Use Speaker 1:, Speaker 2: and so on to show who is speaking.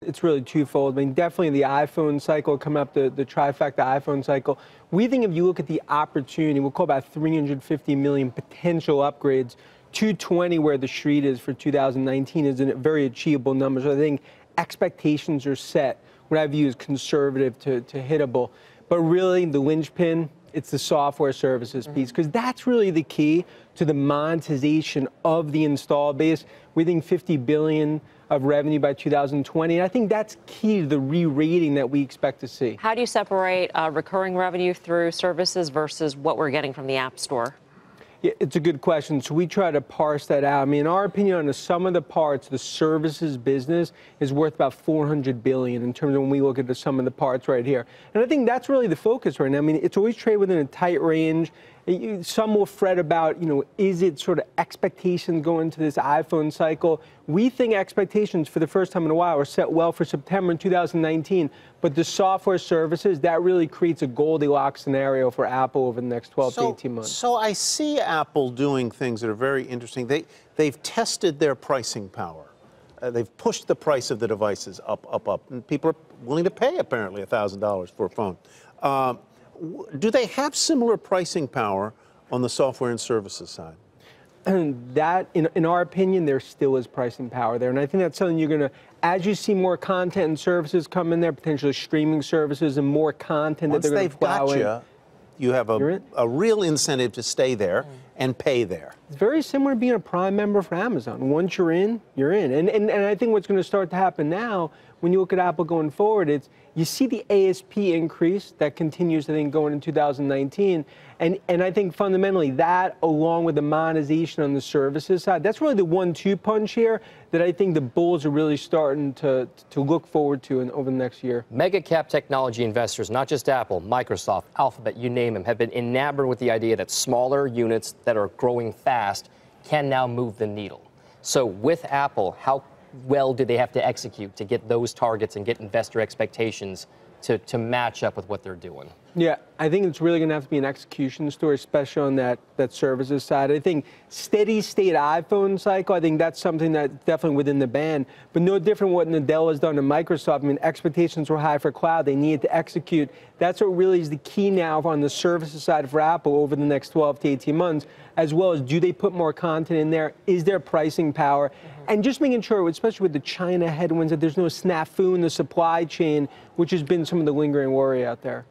Speaker 1: It's really twofold. I mean, definitely the iPhone cycle coming up, the trifecta iPhone cycle. We think if you look at the opportunity, we'll call about 350 million potential upgrades. 220 where the street is for 2019 is a very achievable number. So I think expectations are set, what I view as conservative to hittable. But really the linchpin, it's the software services piece, because that's really the key to the monetization of the install base. We think 50 billion of revenue by 2020. And I think that's key to the re-rating that we expect to see.
Speaker 2: How do you separate recurring revenue through services versus what we're getting from the App Store?
Speaker 1: Yeah, it's a good question. So we try to parse that out. I mean, in our opinion, on the sum of the parts, the services business is worth about 400 billion in terms of when we look at the sum of the parts right here. And I think that's really the focus right now. I mean, it's always traded within a tight range. Some will fret about, is it sort of expectations going into this iPhone cycle? We think expectations for the first time in a while are set well for September in 2019. But the software services, that really creates a Goldilocks scenario for Apple over the next 12 to 18 months.
Speaker 3: So I see Apple doing things that are very interesting. They've tested their pricing power. They've pushed the price of the devices up. And people are willing to pay, apparently, $1,000 for a phone. Do they have similar pricing power on the software and services side?
Speaker 1: And that, in our opinion, there still is pricing power there. And I think that's something you're going to, as you see more content and services come in there, potentially streaming services and more content that they're going to plow in.
Speaker 3: Once they've got you have a real incentive to stay there and pay there.
Speaker 1: It's very similar to being a Prime member for Amazon. Once you're in, you're in. And I think what's going to start to happen now, when you look at Apple going forward, it's you see the ASP increase that continues, I think, going in 2019. And I think fundamentally that, along with the monetization on the services side, that's really the 1-2 punch here that I think the bulls are really starting to look forward to over the next year.
Speaker 4: Mega cap technology investors, not just Apple, Microsoft, Alphabet, you name them, have been enamored with the idea that smaller units that are growing fast can now move the needle. So with Apple, how well do they have to execute to get those targets and get investor expectations to match up with what they're doing?
Speaker 1: Yeah, I think it's really going to have to be an execution story, especially on that services side. I think steady state iPhone cycle, I think that's something that's definitely within the band, but no different what Nadella has done to Microsoft. I mean, expectations were high for cloud. They needed to execute. That's what really is the key now on the services side for Apple over the next 12 to 18 months, as well as do they put more content in there? Is there pricing power? And just making sure, especially with the China headwinds, that there's no snafu in the supply chain, which has been some of the lingering worry out there.